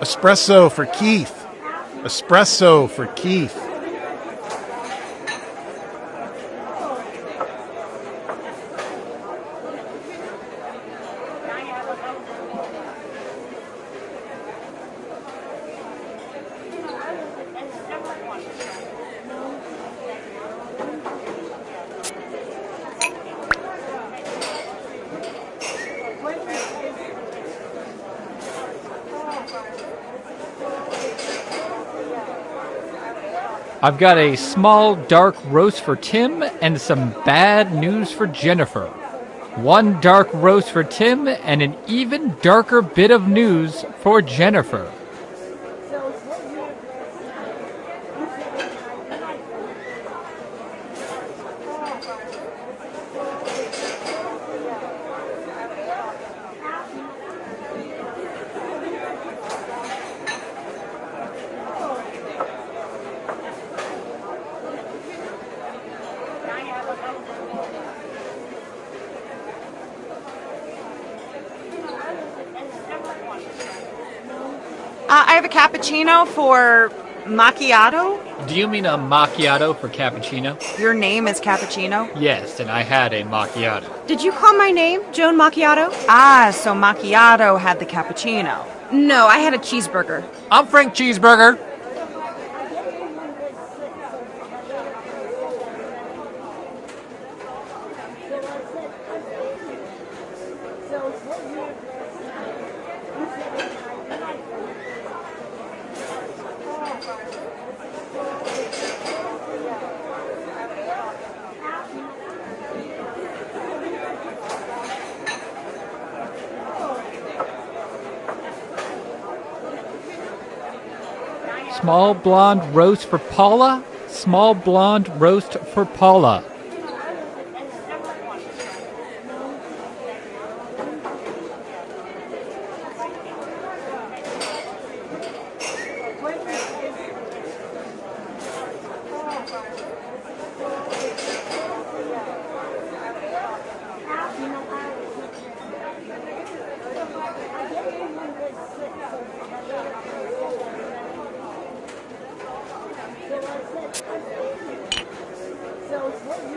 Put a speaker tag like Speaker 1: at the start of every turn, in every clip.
Speaker 1: Espresso for Keith. Espresso for Keith.
Speaker 2: I've got a small dark roast for Tim and some bad news for Jennifer. One dark roast for Tim and an even darker bit of news for Jennifer.
Speaker 3: I have a cappuccino for macchiato.
Speaker 2: Do you mean a macchiato for cappuccino?
Speaker 3: Your name is Cappuccino?
Speaker 2: Yes, and I had a macchiato.
Speaker 4: Did you call my name Joan Macchiato?
Speaker 3: Ah, so macchiato had the cappuccino.
Speaker 4: No, I had a cheeseburger.
Speaker 2: I'm Frank Cheeseburger. Small blonde roast for Paula. Small blonde roast for Paula.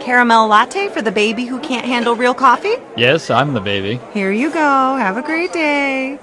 Speaker 3: Caramel latte for the baby who can't handle real coffee?
Speaker 2: Yes, I'm the baby.
Speaker 3: Here you go. Have a great day.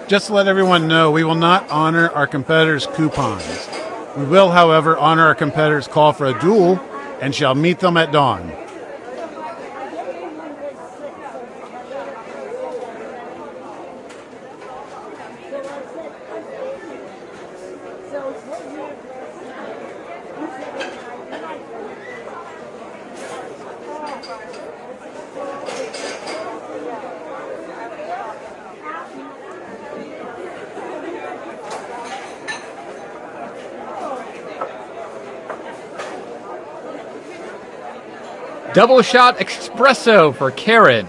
Speaker 1: Just to let everyone know, we will not honor our competitors' coupons. We will, however, honor our competitors' call for a duel and shall meet them at dawn.
Speaker 2: Double shot espresso for Karen.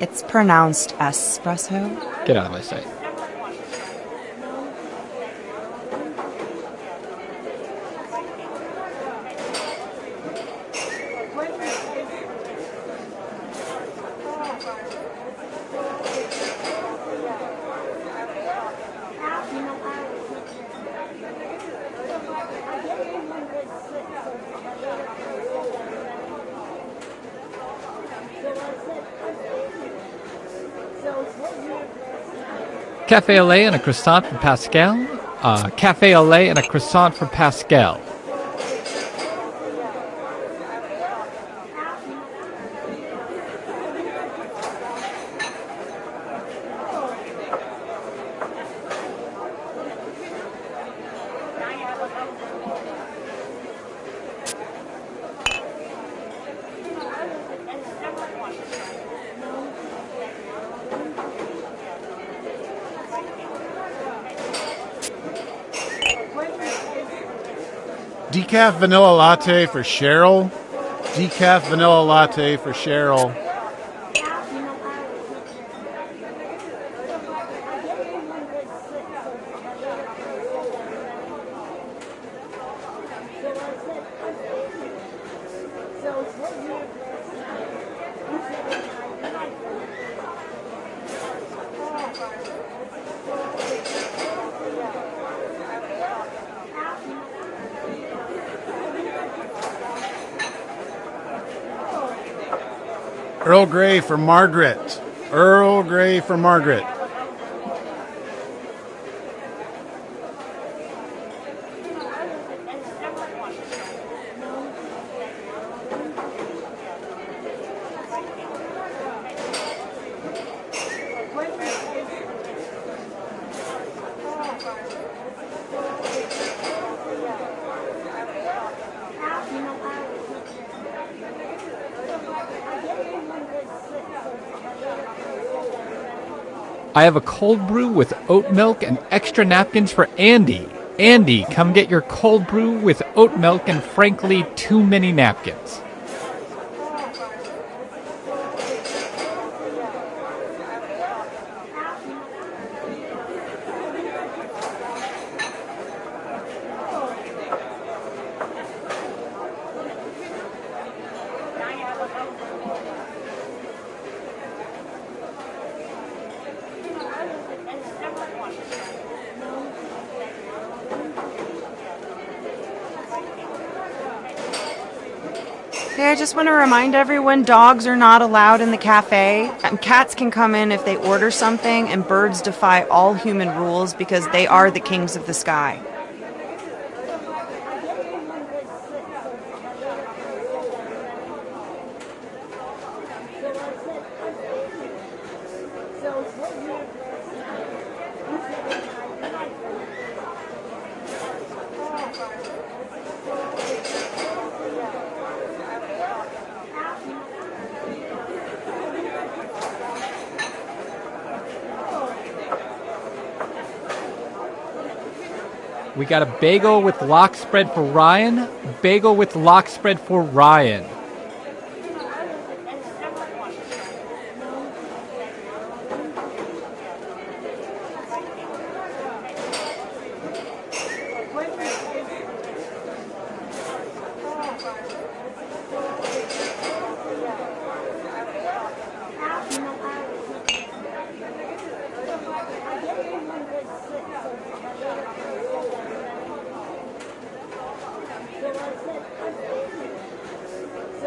Speaker 3: It's pronounced espresso.
Speaker 2: Get out of my sight. Cafe au lait and a croissant for Pascal. Cafe au lait and a croissant for Pascal.
Speaker 1: Decaf vanilla latte for Cheryl. Decaf vanilla latte for Cheryl. Earl Grey for Margaret. Earl Grey for Margaret.
Speaker 2: I have a cold brew with oat milk and extra napkins for Andy. Andy, come get your cold brew with oat milk and, frankly, too many napkins.
Speaker 4: Hey, I just want to remind everyone dogs are not allowed in the cafe. Cats can come in if they order something, and birds defy all human rules because they are the kings of the sky.
Speaker 2: We got a bagel with lox spread for Ryan. Bagel with lox spread for Ryan.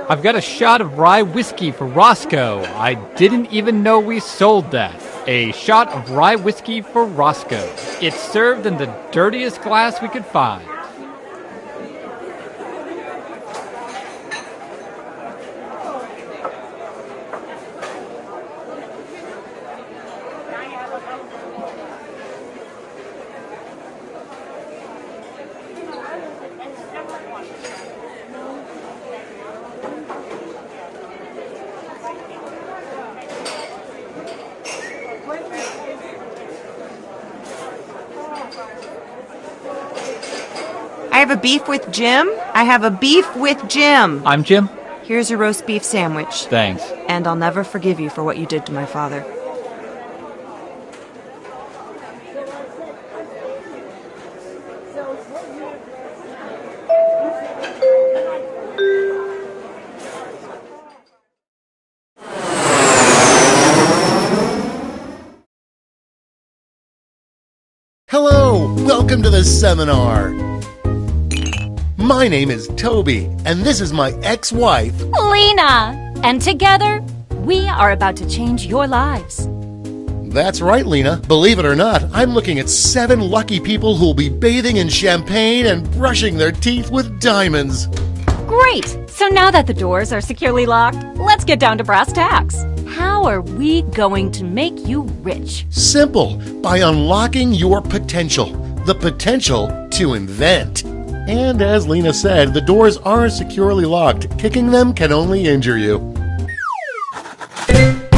Speaker 2: I've got a shot of rye whiskey for Roscoe. I didn't even know we sold that. A shot of rye whiskey for Roscoe. It's served in the dirtiest glass we could find.
Speaker 4: I have a beef with Jim. I have a beef with Jim.
Speaker 2: I'm Jim.
Speaker 4: Here's your roast beef sandwich.
Speaker 2: Thanks.
Speaker 4: And I'll never forgive you for what you did to my father.
Speaker 5: Hello, welcome to the seminar. My name is Toby, and this is my ex-wife,
Speaker 6: Lena! And together, we are about to change your lives.
Speaker 5: That's right, Lena. Believe it or not, I'm looking at 7 lucky people who will be bathing in champagne and brushing their teeth with diamonds.
Speaker 6: Great! So now that the doors are securely locked, let's get down to brass tacks. How are we going to make you rich?
Speaker 5: Simple, by unlocking your potential. The potential to invent. And as Lena said, the doors are securely locked. Kicking them can only injure you.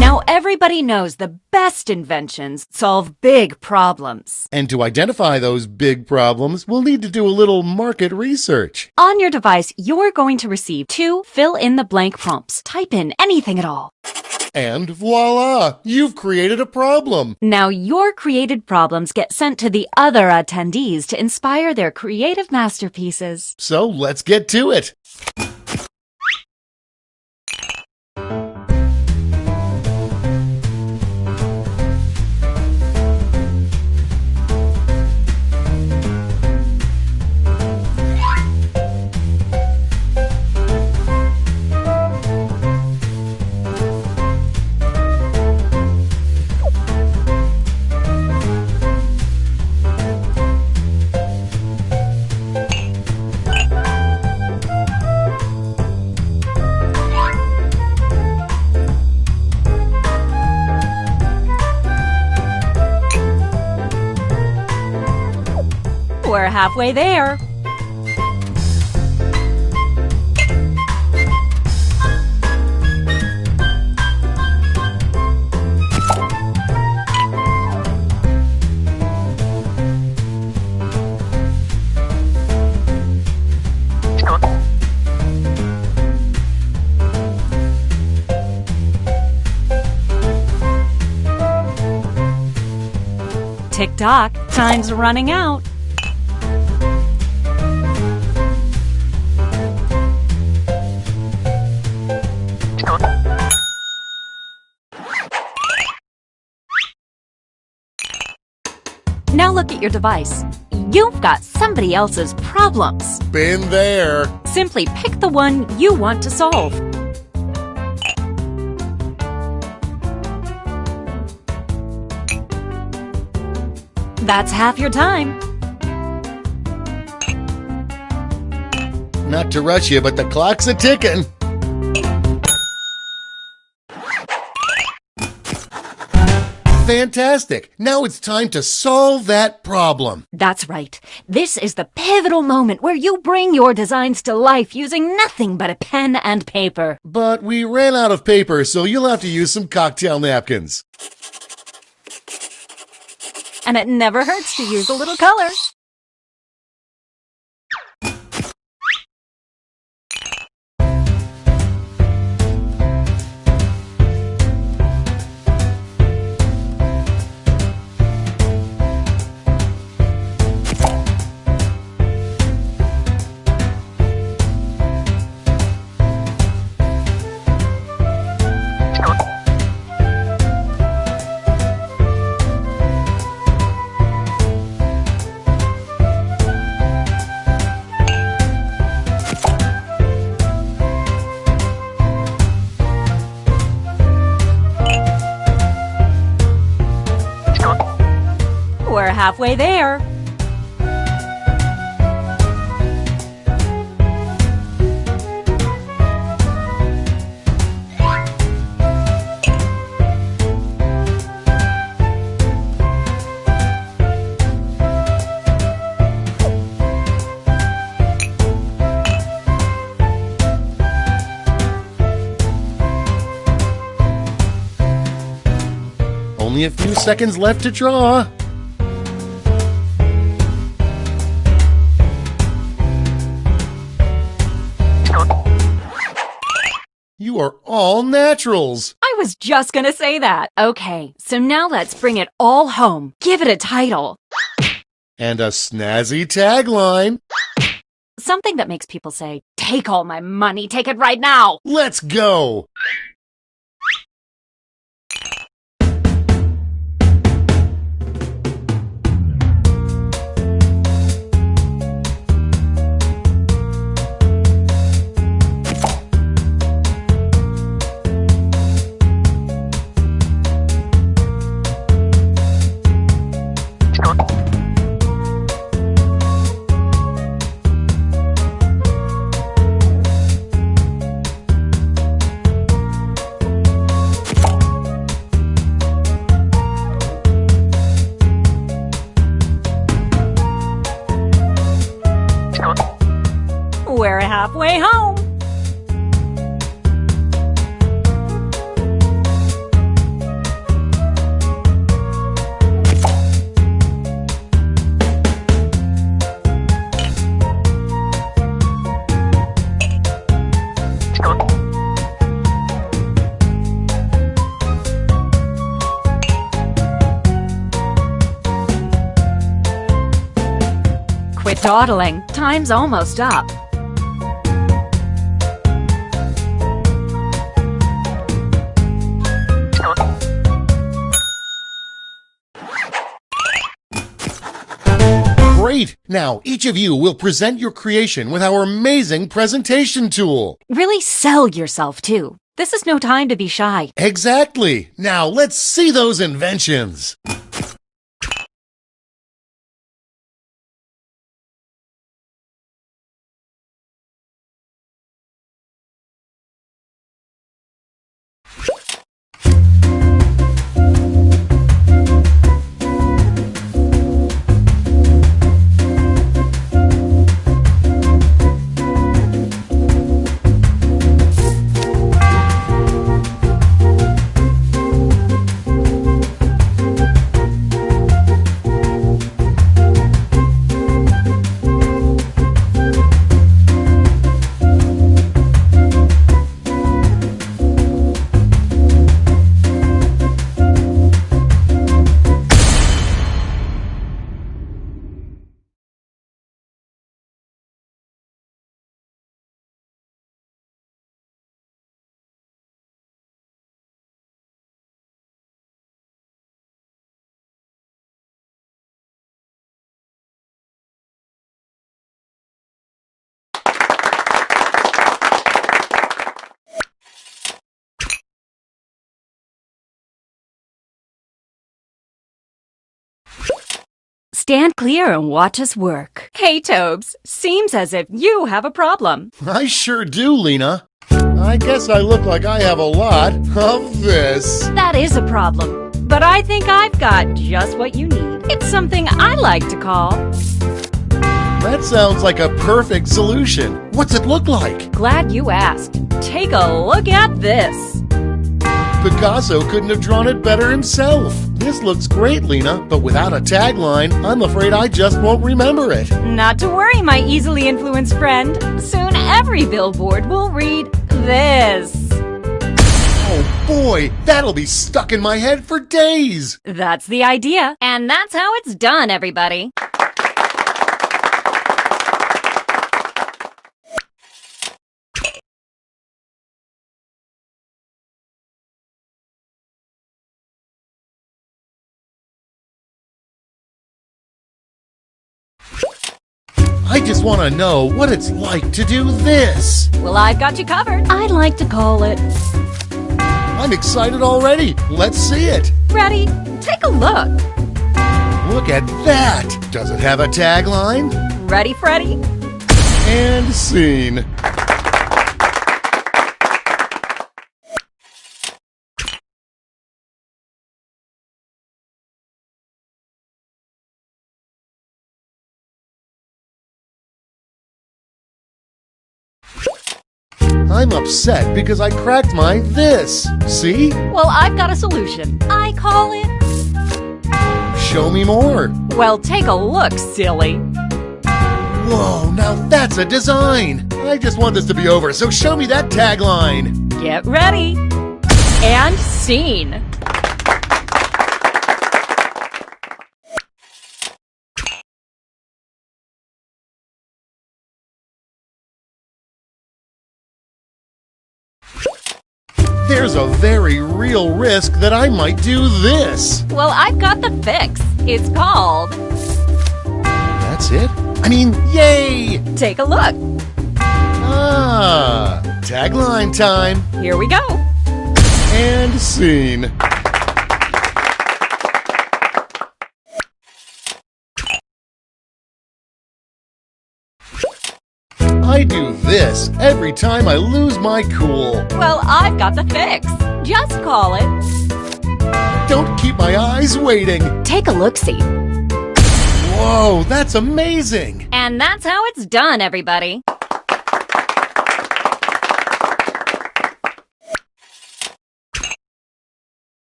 Speaker 6: Now Everybody knows the best inventions solve big problems.
Speaker 5: And to identify those big problems, we'll need to do a little market research.
Speaker 6: On your device, you're going to receive 2 fill-in-the-blank prompts. Type in anything at all.
Speaker 5: And voila! You've created a problem.
Speaker 6: Now your created problems get sent to the other attendees to inspire their creative masterpieces.
Speaker 5: So let's get to it.
Speaker 6: We're halfway there. Tick-tock, time's running out. Now look at your device. You've got somebody else's problems.
Speaker 5: Been there.
Speaker 6: Simply pick the one you want to solve. That's half your time.
Speaker 5: Not to rush you, but the clock's a ticking. Fantastic! Now it's time to solve that problem.
Speaker 6: That's right. This is the pivotal moment where you bring your designs to life using nothing but a pen and paper.
Speaker 5: But we ran out of paper, so you'll have to use some cocktail napkins.
Speaker 6: And it never hurts to use a little color. We're halfway there.
Speaker 5: Only a few seconds left to draw. You are all naturals.
Speaker 6: I was just gonna say that. Okay, so now let's bring it all home. Give it a title.
Speaker 5: And a snazzy tagline.
Speaker 6: Something that makes people say, "Take all my money, take it right now."
Speaker 5: Let's go.
Speaker 6: dawdling. Time's almost up.
Speaker 5: Great! Now, each of you will present your creation with our amazing presentation tool.
Speaker 6: Really sell yourself, too. This is no time to be shy.
Speaker 5: Exactly! Now, let's see those inventions.
Speaker 6: Stand clear and watch us work. Hey, Tobes. Seems as if you have a problem.
Speaker 5: I sure do, Lena. I guess I look like I have a lot of this.
Speaker 6: That is a problem. But I think I've got just what you need. It's something I like to call...
Speaker 5: That sounds like a perfect solution. What's it look like?
Speaker 6: Glad you asked. Take a look at this.
Speaker 5: Picasso couldn't have drawn it better himself. This looks great, Lena, but without a tagline, I'm afraid I just won't remember it.
Speaker 6: Not to worry, my easily influenced friend. Soon every billboard will read this.
Speaker 5: Oh boy, that'll be stuck in my head for days.
Speaker 6: That's the idea. And that's how it's done, everybody.
Speaker 5: I just want to know what it's like to do this.
Speaker 6: Well, I've got you covered. I like to call it...
Speaker 5: I'm excited already. Let's see it.
Speaker 6: Ready? Take a look.
Speaker 5: Look at that. Does it have a tagline?
Speaker 6: Ready, Freddy?
Speaker 5: And scene. I'm upset because I cracked my this. See?
Speaker 6: Well, I've got a solution. I call it...
Speaker 5: Show me more.
Speaker 6: Well, take a look, silly.
Speaker 5: Whoa, now that's a design. I just want this to be over, so show me that tagline.
Speaker 6: Get ready. And scene.
Speaker 5: There's a very real risk that I might do this.
Speaker 6: Well, I've got the fix. It's called...
Speaker 5: That's it? I mean, yay!
Speaker 6: Take a look.
Speaker 5: Ah, tagline time.
Speaker 6: Here we go.
Speaker 5: And scene. I do this every time I lose my cool.
Speaker 6: Well, I've got the fix. Just call it...
Speaker 5: Don't keep my eyes waiting.
Speaker 6: Take a look-see.
Speaker 5: Whoa, that's amazing.
Speaker 6: And that's how it's done, everybody.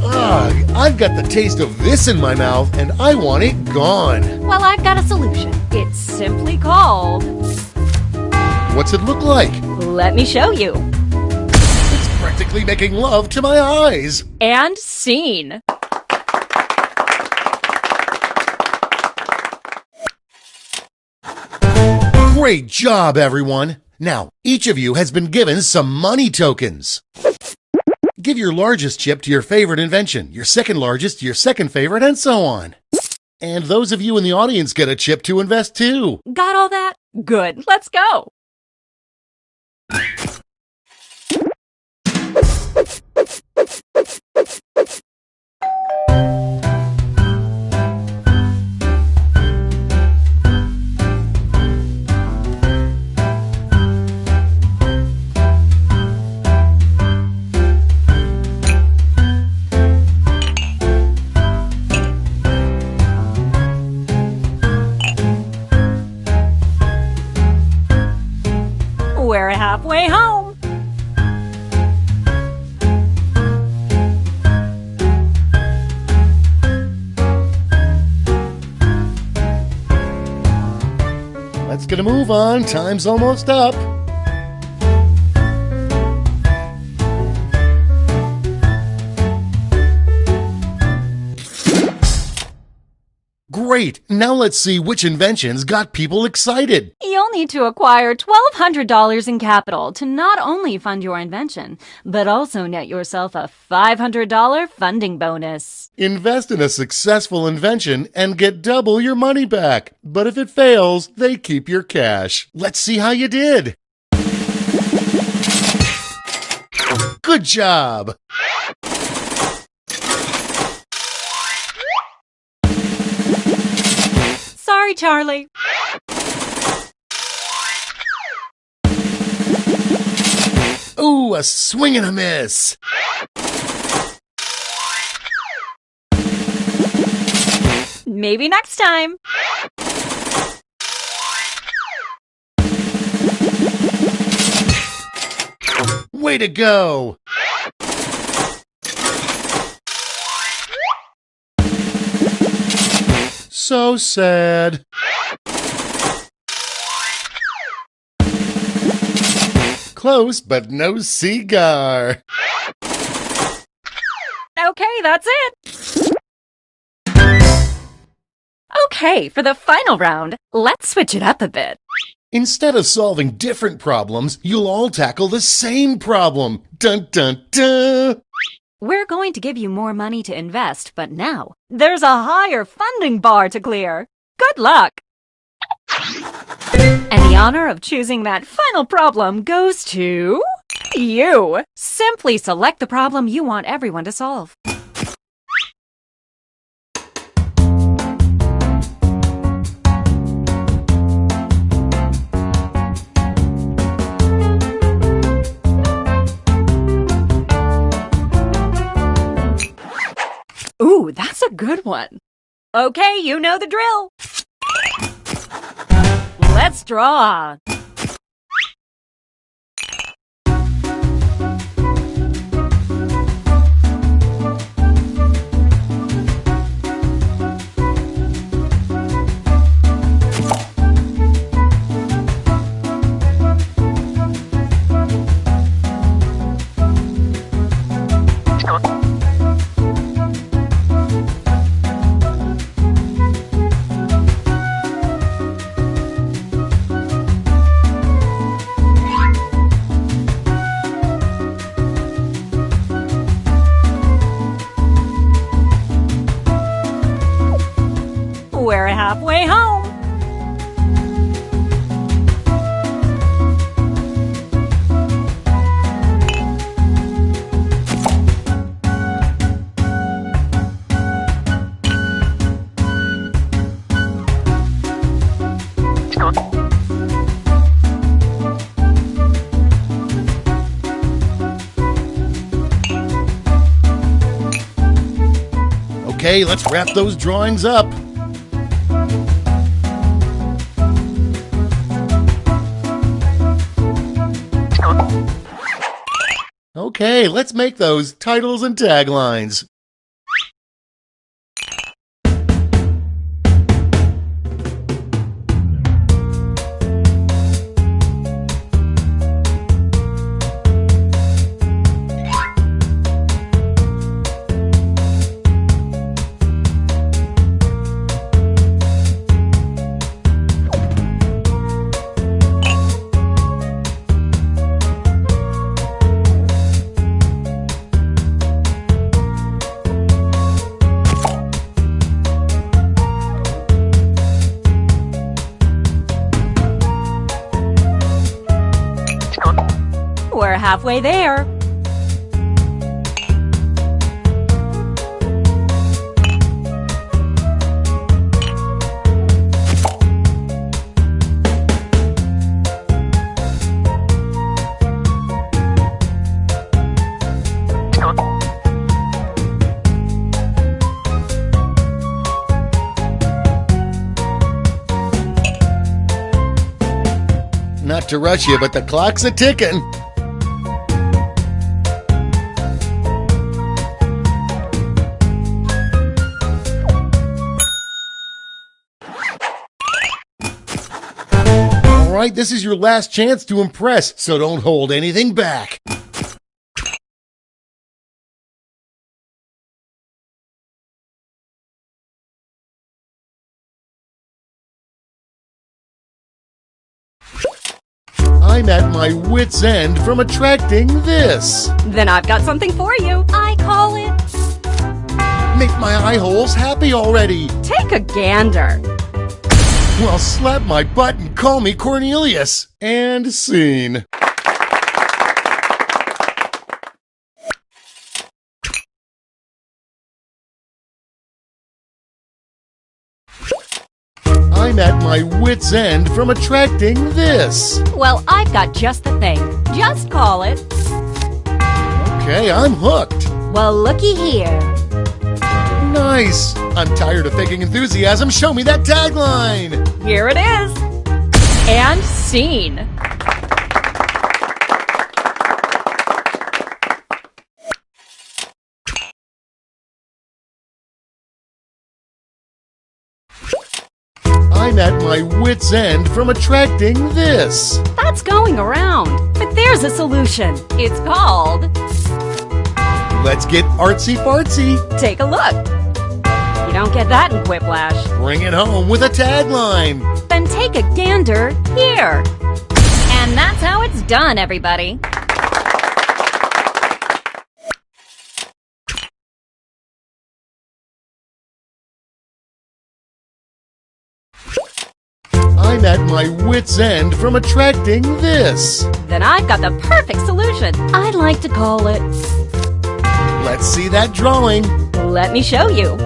Speaker 5: Ugh, I've got the taste of this in my mouth and I want it gone.
Speaker 6: Well, I've got a solution. It's simply called...
Speaker 5: What's it look like?
Speaker 6: Let me show you.
Speaker 5: practically making love to my eyes.
Speaker 6: And scene.
Speaker 5: Great job, everyone. Now, each of you has been given some money tokens. Give your largest chip to your favorite invention, your second largest to your second favorite, and so on. And those of you in the audience get a chip to invest too.
Speaker 6: Got all that? Good. Let's go. We're halfway home.
Speaker 5: Let's get a move on. Time's almost up. Great! Now let's see which inventions got people excited.
Speaker 6: You'll need to acquire $1,200 in capital to not only fund your invention, but also net yourself a $500 funding bonus.
Speaker 5: Invest in a successful invention and get double your money back. But if it fails, they keep your cash. Let's see how you did. Good job!
Speaker 6: Sorry, Charlie.
Speaker 5: Ooh, a swing and a miss.
Speaker 6: Maybe next time.
Speaker 5: Way to go! So sad. Close, but no cigar.
Speaker 6: Okay, that's it. Okay, for the final round, let's switch it up a bit.
Speaker 5: Instead of solving different problems, you'll all tackle the same problem. Dun dun dun!
Speaker 6: We're going to give you more money to invest, but now there's a higher funding bar to clear. Good luck! And the honor of choosing that final problem goes to you. Simply select the problem you want everyone to solve. Ooh, that's a good one. Okay, you know the drill. Let's draw. We're halfway home.
Speaker 5: Okay, let's wrap those drawings up. Okay, let's make those titles and taglines.
Speaker 6: We're halfway there.
Speaker 5: Not to rush you, but the clock's a-ticking. All right, this is your last chance to impress, so don't hold anything back. I'm at my wit's end from attracting this.
Speaker 6: Then I've got something for you. I call it
Speaker 5: Make my eye holes happy already.
Speaker 6: Take a Gander.
Speaker 5: Well, slap my butt and call me Cornelius. And scene. I'm at my wit's end from attracting this.
Speaker 6: Well, I've got just the thing. Just call it.
Speaker 5: Okay, I'm hooked.
Speaker 6: Well, looky here.
Speaker 5: Nice. I'm tired of faking enthusiasm. Show me that tagline.
Speaker 6: Here it is. And scene.
Speaker 5: I'm at my wit's end from attracting this.
Speaker 6: That's going around. But there's a solution. It's called
Speaker 5: Let's get artsy fartsy.
Speaker 6: Take a Look. You don't get that in Whiplash.
Speaker 5: Bring it home with a tagline.
Speaker 6: Then take a gander here. And that's how it's done, everybody.
Speaker 5: I'm at my wit's end from attracting this.
Speaker 6: Then I've got the perfect solution. I'd like to call it
Speaker 5: Let's see that drawing.
Speaker 6: Let me show you.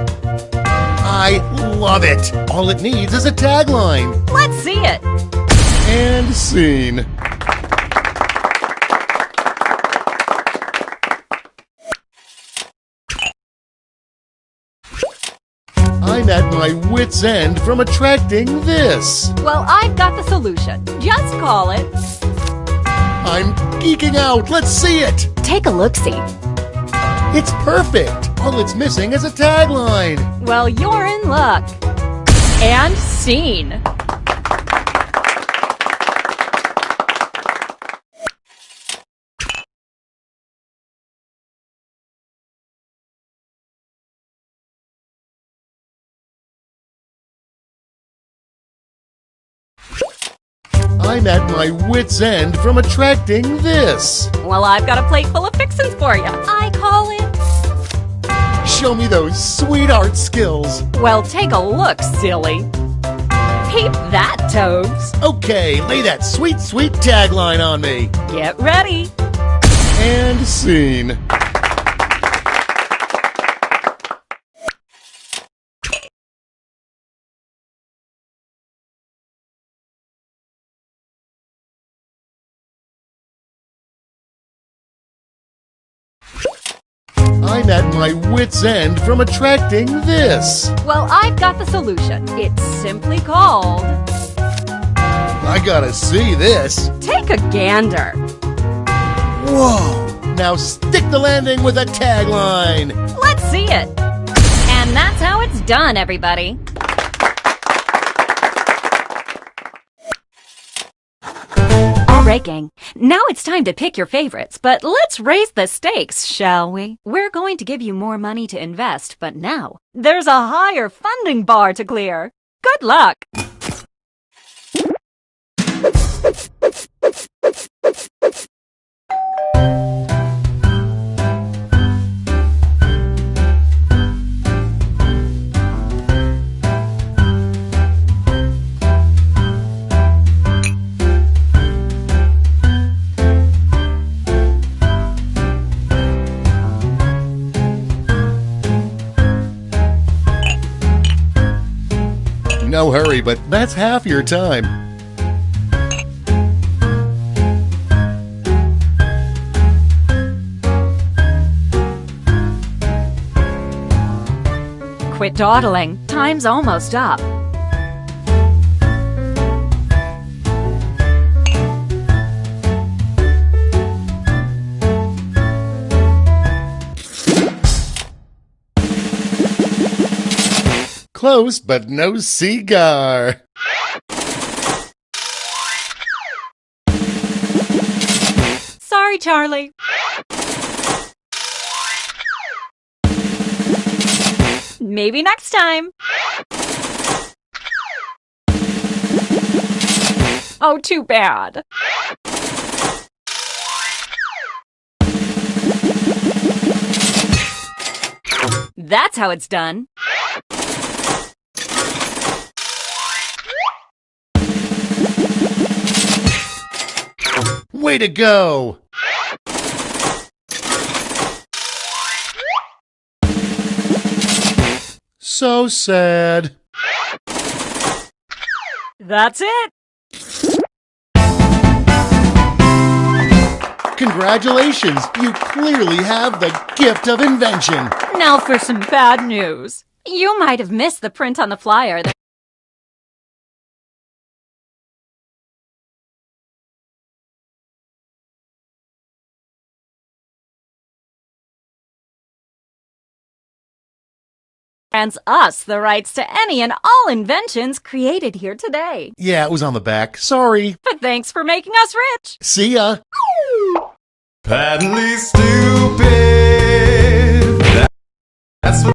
Speaker 5: I love it. All it needs is a tagline.
Speaker 6: Let's see it.
Speaker 5: And scene. I'm at my wit's end from attracting this.
Speaker 6: Well, I've got the solution. Just call it
Speaker 5: I'm geeking out. Let's see it.
Speaker 6: Take a Look-See.
Speaker 5: It's perfect. All it's missing is a tagline.
Speaker 6: Well, you're in luck. And scene.
Speaker 5: I'm at my wit's end from attracting this.
Speaker 6: Well, I've got a plate full of fixins for you. I call it
Speaker 5: Show me those sweet art skills.
Speaker 6: Well, take a look, silly. Peep that, Toads.
Speaker 5: Okay, lay that sweet, sweet tagline on me.
Speaker 6: Get ready.
Speaker 5: And scene. I'm at my wit's end from attracting this.
Speaker 6: Well, I've got the solution. It's simply called
Speaker 5: I gotta see this.
Speaker 6: Take a Gander.
Speaker 5: Whoa! Now stick the landing with a tagline.
Speaker 6: Let's see it. And that's how it's done, everybody. All right, gang. Now it's time to pick your favorites, but let's raise the stakes, shall we? We're going to give you more money to invest, but now there's a higher funding bar to clear. Good luck!
Speaker 5: No hurry, but that's half your time.
Speaker 6: Quit dawdling. Time's almost up.
Speaker 5: Close, but no cigar.
Speaker 6: Sorry, Charlie. Maybe next time. Oh, too bad. That's how it's done.
Speaker 5: Way to go! So sad.
Speaker 6: That's it.
Speaker 5: Congratulations! You clearly have the gift of invention.
Speaker 6: Now for some bad news. You might have missed the print on the flyer. Grants us the rights to any and all inventions created here today.
Speaker 5: Yeah, it was on the back. Sorry.
Speaker 6: But thanks for making us rich.
Speaker 5: See ya.
Speaker 7: Patently stupid. That's what.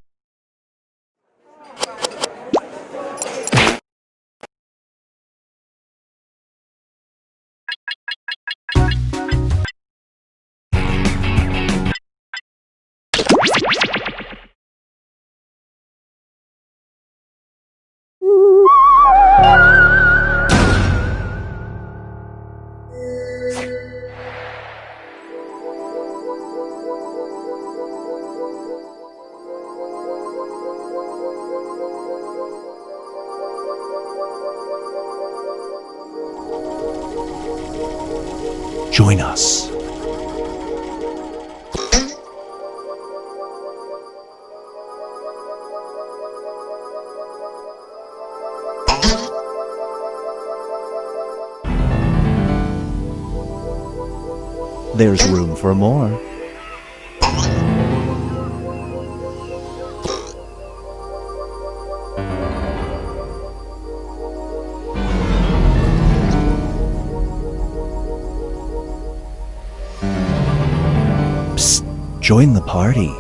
Speaker 8: Join us. There's room for more. Psst, join the party.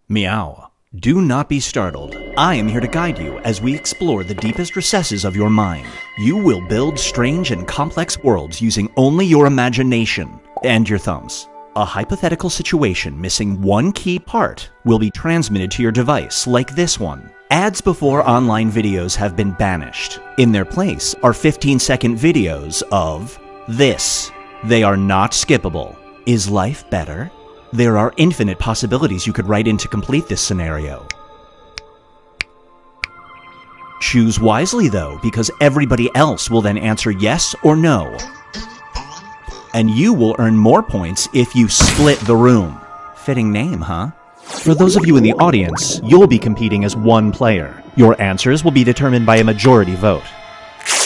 Speaker 8: Meow. Do not be startled. I am here to guide you as we explore the deepest recesses of your mind. You will build strange and complex worlds using only your imagination and your thumbs. A hypothetical situation missing one key part will be transmitted to your device, like this one. Ads before online videos have been banished. In their place are 15-second videos of this. They are not skippable. Is life better? There are infinite possibilities you could write in to complete this scenario. Choose wisely though, because everybody else will then answer yes or no. And you will earn more points if you split the room. Fitting name, huh? For those of you in the audience, you'll be competing as one player. Your answers will be determined by a majority vote.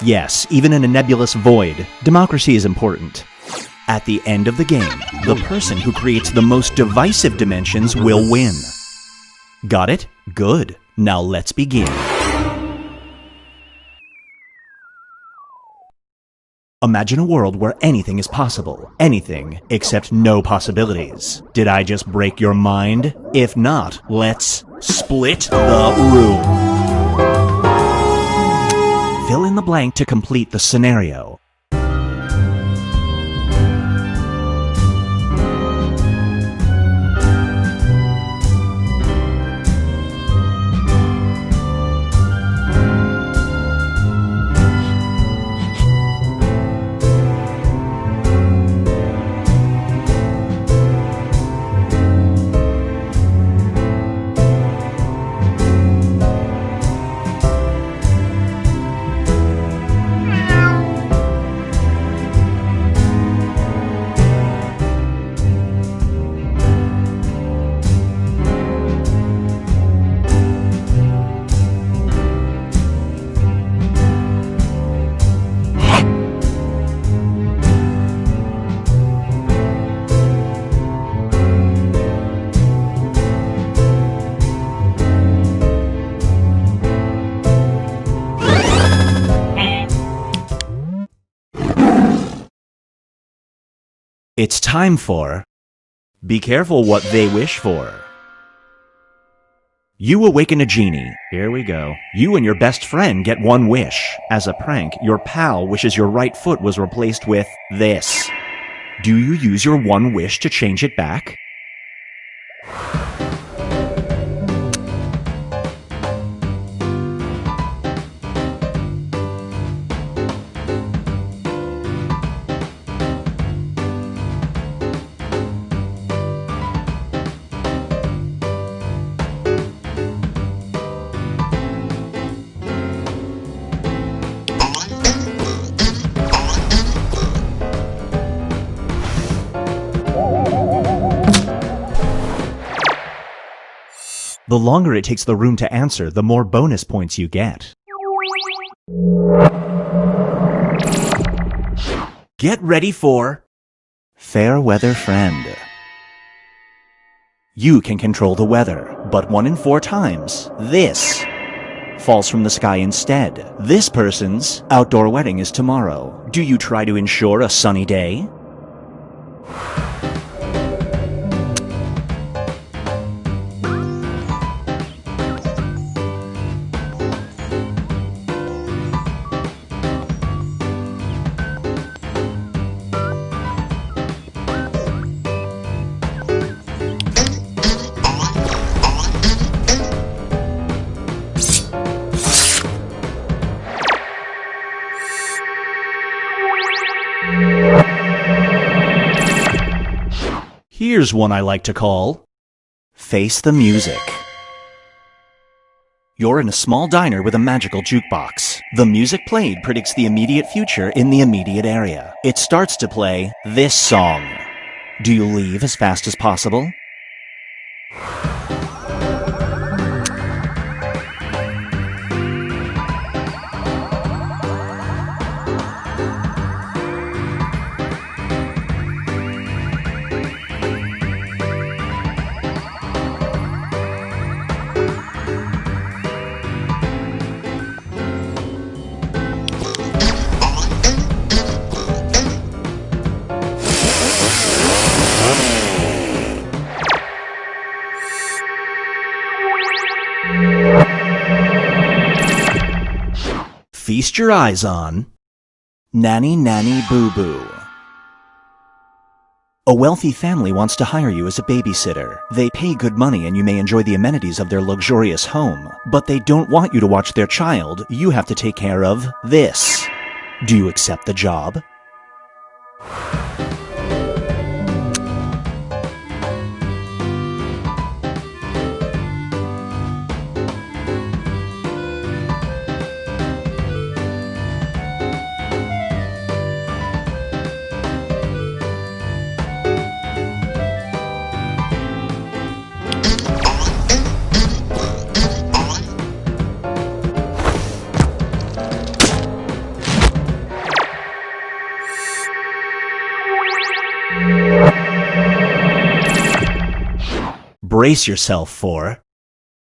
Speaker 8: Yes, even in a nebulous void, democracy is important. At the end of the game, the person who creates the most divisive dimensions will win. Got it? Good. Now let's begin. Imagine a world where anything is possible. Anything except no possibilities. Did I just break your mind? If not, let's split the room. Fill in the blank to complete the scenario. It's time for Be Careful What They Wish For. You awaken a genie. Here we go. You and your best friend get one wish. As a prank, your pal wishes your right foot was replaced with this. Do you use your one wish to change it back? The longer it takes the room to answer, the more bonus points you get. Get ready for Fair Weather Friend. You can control the weather, but 1 in 4 times, this falls from the sky instead. This person's outdoor wedding is tomorrow. Do you try to ensure a sunny day? Here's one I like to call Face the Music. You're in a small diner with a magical jukebox. The music played predicts the immediate future in the immediate area. It starts to play this song. Do you leave as fast as possible? Feast your eyes on Nanny Nanny Boo Boo. A wealthy family wants to hire you as a babysitter. They pay good money and you may enjoy the amenities of their luxurious home, but they don't want you to watch their child. You have to take care of this. Do you accept the job? Brace yourself for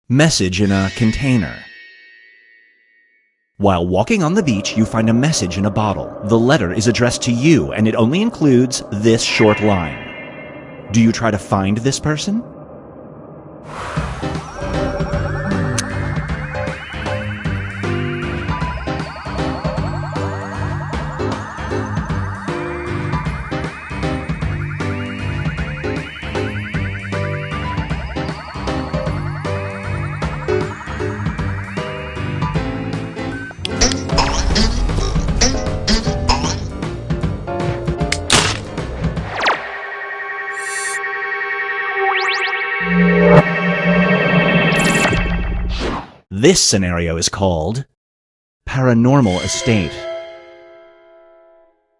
Speaker 8: Message in a Container. While walking on the beach, you find a message in a bottle. The letter is addressed to you, and it only includes this short line. Do you try to find this person? This scenario is called Paranormal Estate.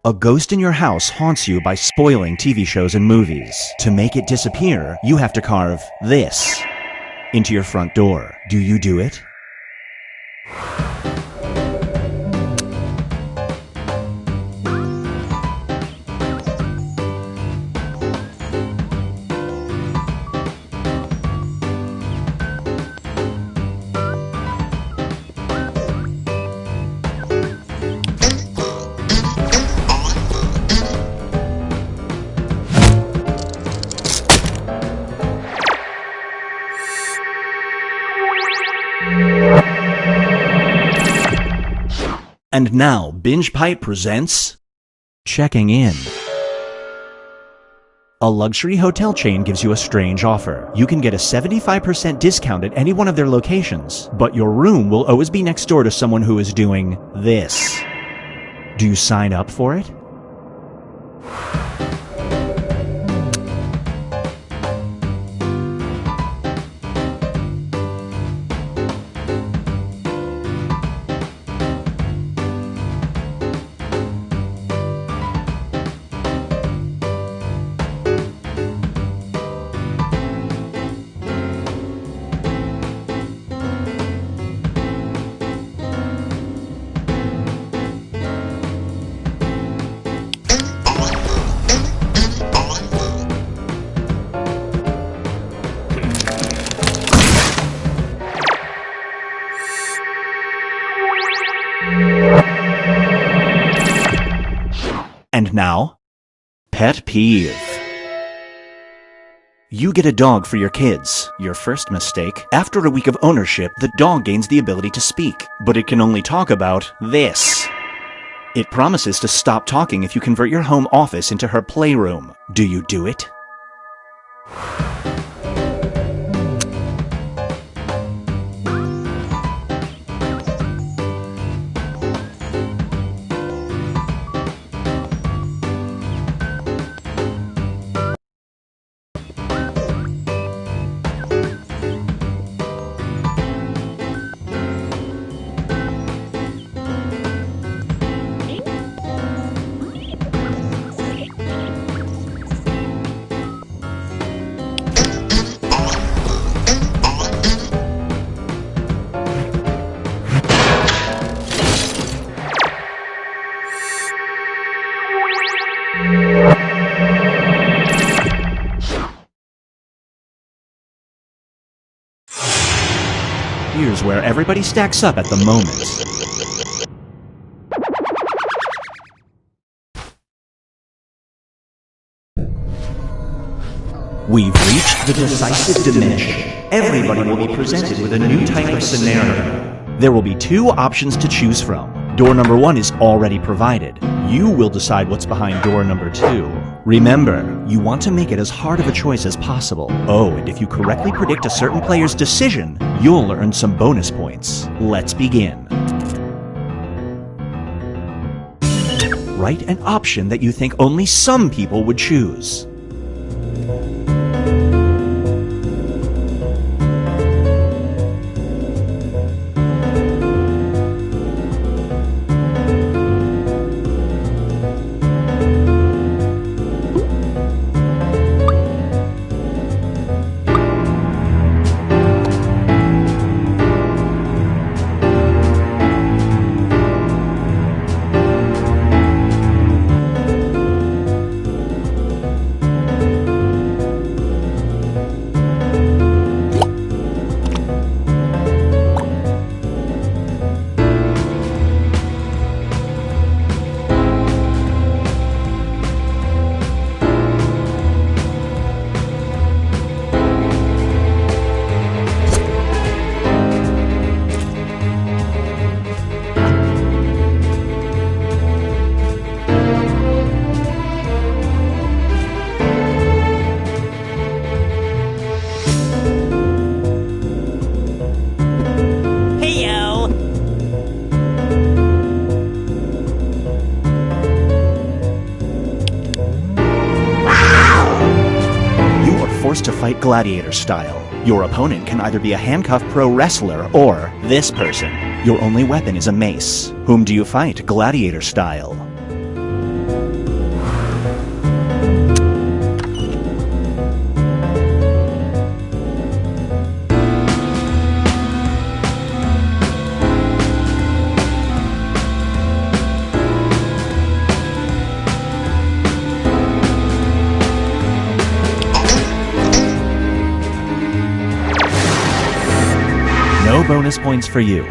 Speaker 8: A ghost in your house haunts you by spoiling TV shows and movies. To make it disappear, you have to carve this into your front door. Do you do it? And now, Binge Pipe presents Checking In. A luxury hotel chain gives you a strange offer. You can get a 75% discount at any one of their locations, but your room will always be next door to someone who is doing this. Do you sign up for it? And now, Pet Peeve. You get a dog for your kids. Your first mistake. After a week of ownership, the dog gains the ability to speak, but it can only talk about this. It promises to stop talking if you convert your home office into her playroom. Do you do it? Here's where everybody stacks up at the moment. We've reached the decisive dimension. Everybody will be presented with a new type of scenario. There will be two options to choose from. Door number 1 is already provided. You will decide what's behind door number 2. Remember, you want to make it as hard of a choice as possible. Oh, and if you correctly predict a certain player's decision, you'll earn some bonus points. Let's begin. Write an option that you think only some people would choose. Forced to fight gladiator style. Your opponent can either be a handcuffed pro wrestler or this person. Your only weapon is a mace. Whom do you fight gladiator style? No bonus points for you.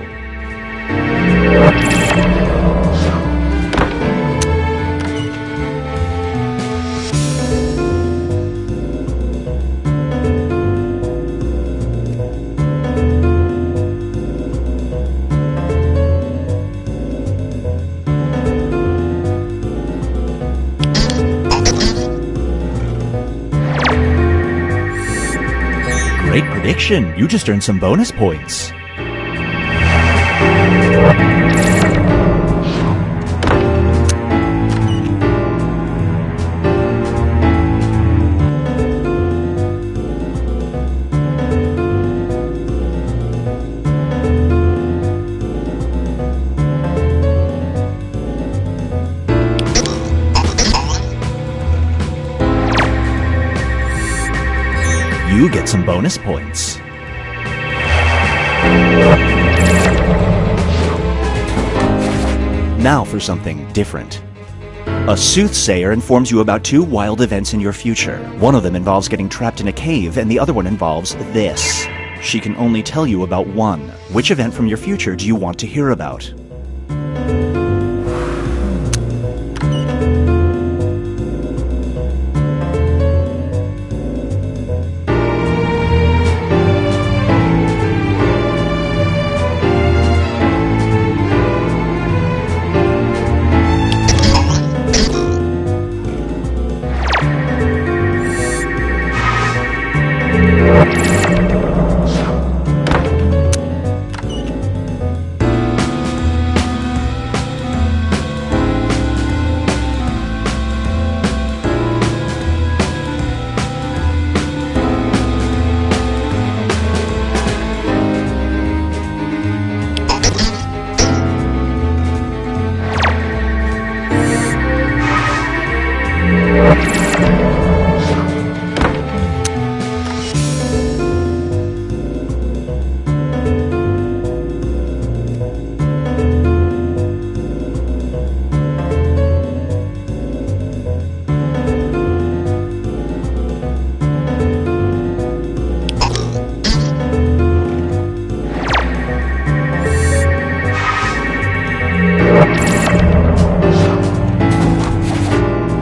Speaker 8: action! You just earned some bonus points. You get some bonus points. Now for something different. A soothsayer informs you about 2 wild events in your future. One of them involves getting trapped in a cave, and the other one involves this. She can only tell you about one. Which event from your future do you want to hear about?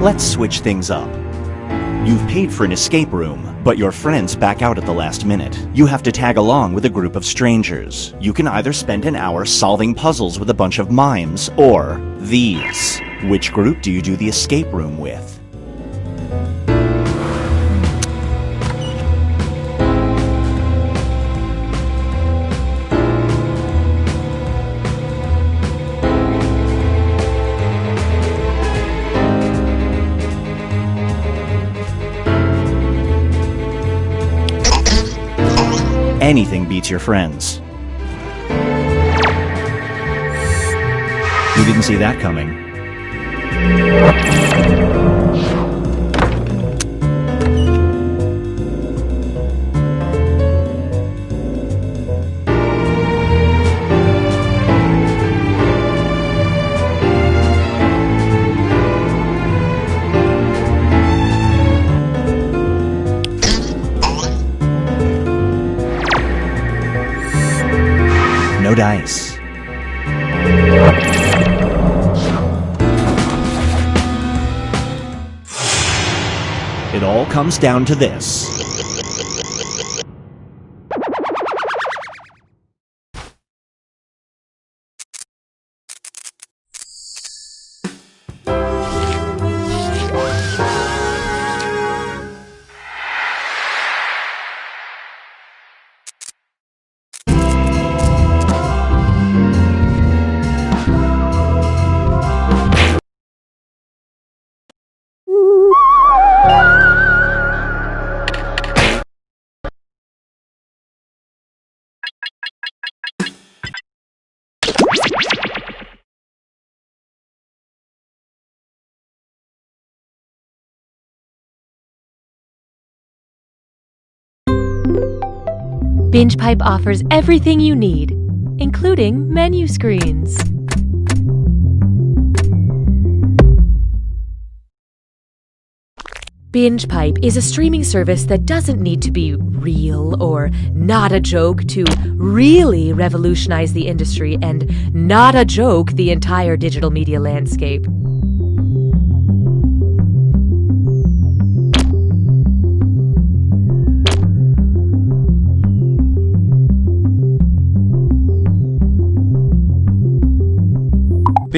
Speaker 8: Let's switch things up. You've paid for an escape room, but your friends back out at the last minute. You have to tag along with a group of strangers. You can either spend an hour solving puzzles with a bunch of mimes, or these. Which group do you do the escape room with? Anything beats your friends. You didn't see that coming. No dice. It all comes down to this.
Speaker 9: BingePipe offers everything you need, including menu screens. BingePipe is a streaming service that doesn't need to be real or not a joke to really revolutionize the industry and not a joke the entire digital media landscape.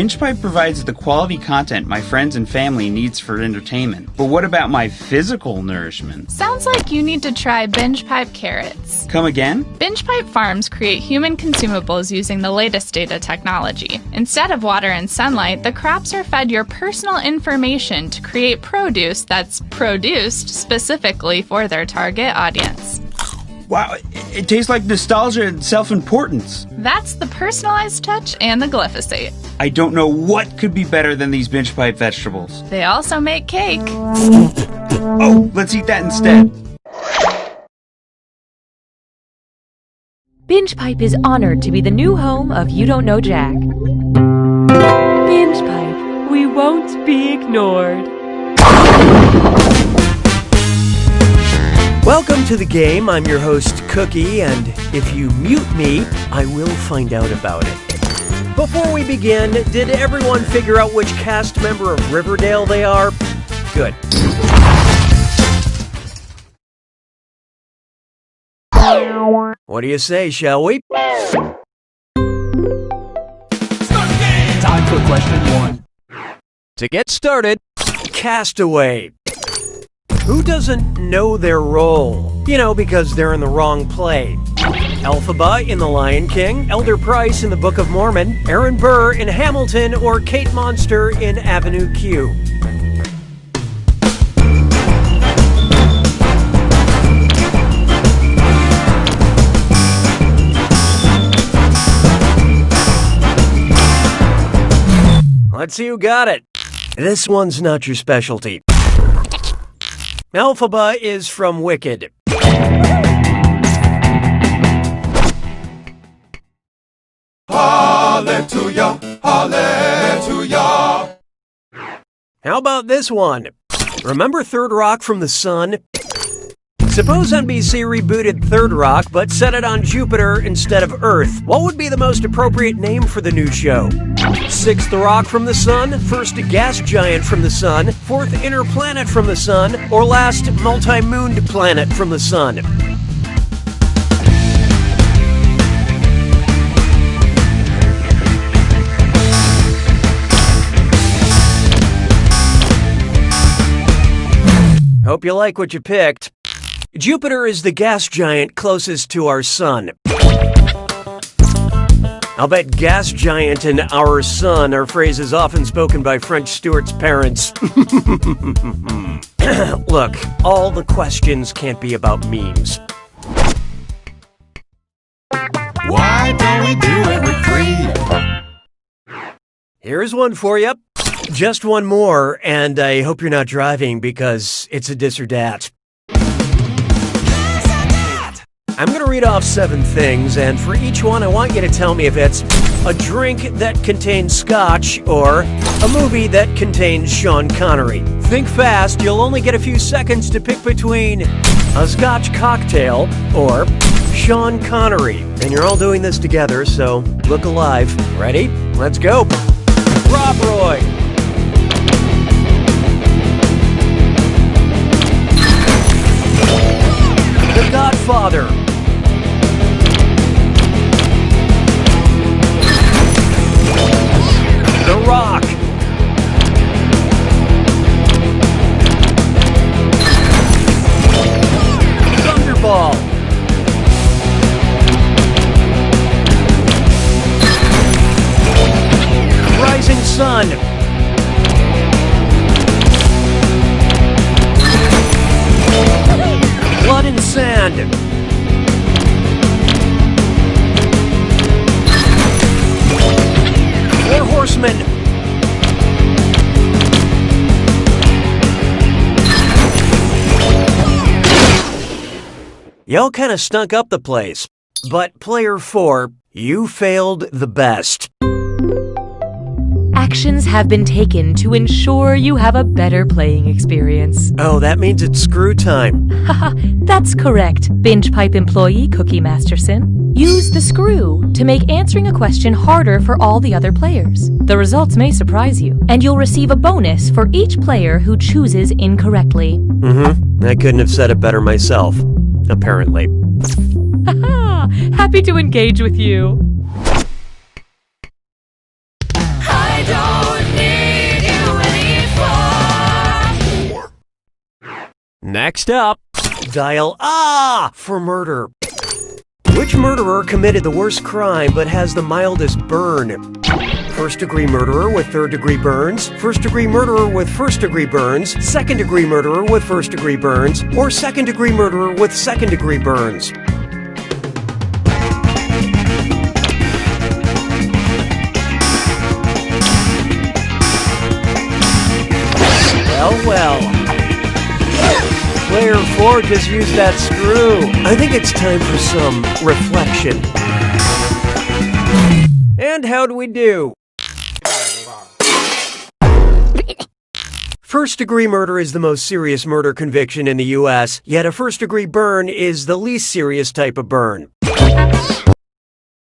Speaker 10: BingePipe provides the quality content my friends and family needs for entertainment. But what about my physical nourishment?
Speaker 11: Sounds like you need to try BingePipe carrots.
Speaker 10: Come again?
Speaker 11: BingePipe farms create human consumables using the latest data technology. Instead of water and sunlight, the crops are fed your personal information to create produce that's produced specifically for their target audience.
Speaker 10: Wow, it tastes like nostalgia and self-importance.
Speaker 11: That's the personalized touch and the glyphosate.
Speaker 10: I don't know what could be better than these BingePipe vegetables.
Speaker 11: They also make cake.
Speaker 10: Oh, let's eat that instead.
Speaker 9: BingePipe is honored to be the new home of You Don't Know Jack. BingePipe, we won't be ignored.
Speaker 12: Welcome to the game. I'm your host, Cookie, and if you mute me, I will find out about it. Before we begin, did everyone figure out which cast member of Riverdale they are? Good. What do you say, shall we?
Speaker 8: Time for question 1.
Speaker 12: To get started, Castaway. Who doesn't know their role? You know, because they're in the wrong play. Elphaba in The Lion King, Elder Price in The Book of Mormon, Aaron Burr in Hamilton, or Kate Monster in Avenue Q. Let's see who got it. This one's not your specialty. Elphaba is from Wicked.
Speaker 7: Hallelujah, hallelujah.
Speaker 12: How about this one? Remember Third Rock from the Sun? Suppose NBC rebooted Third Rock, but set it on Jupiter instead of Earth. What would be the most appropriate name for the new show? Sixth rock from the sun, first gas giant from the sun, fourth inner planet from the sun, or last multi-mooned planet from the sun? Hope you like what you picked. Jupiter is the gas giant closest to our sun. I'll bet gas giant and our sun are phrases often spoken by French Stewart's parents. Look, all the questions can't be about memes.
Speaker 7: Why don't we do it with free?
Speaker 12: Here's one for you. Just one more, and I hope you're not driving because it's a dis or dat. I'm going to read off 7 things, and for each one, I want you to tell me if it's a drink that contains scotch or a movie that contains Sean Connery. Think fast, you'll only get a few seconds to pick between a scotch cocktail or Sean Connery. And you're all doing this together, so look alive. Ready? Let's go. Rob Roy. The Godfather. The Rock. Thunderball. Rising Sun. Blood and Sand. Four Horsemen. Y'all kind of stunk up the place. But player 4, you failed the best.
Speaker 9: Actions have been taken to ensure you have a better playing experience.
Speaker 12: Oh, that means it's screw time.
Speaker 9: Haha, that's correct, BingePipe employee Cookie Masterson. Use the screw to make answering a question harder for all the other players. The results may surprise you, and you'll receive a bonus for each player who chooses incorrectly.
Speaker 12: I couldn't have said it better myself, apparently.
Speaker 9: Haha, happy to engage with you.
Speaker 13: I don't
Speaker 12: Next up, dial Ah for murder. Which murderer committed the worst crime but has the mildest burn? First-degree murderer with third-degree burns, first-degree murderer with first-degree burns, second-degree murderer with first-degree burns, or second-degree murderer with second-degree burns. Well. Player 4 just used that screw. I think it's time for some reflection. And how do we do? First-degree murder is the most serious murder conviction in the U.S., yet a first-degree burn is the least serious type of burn. How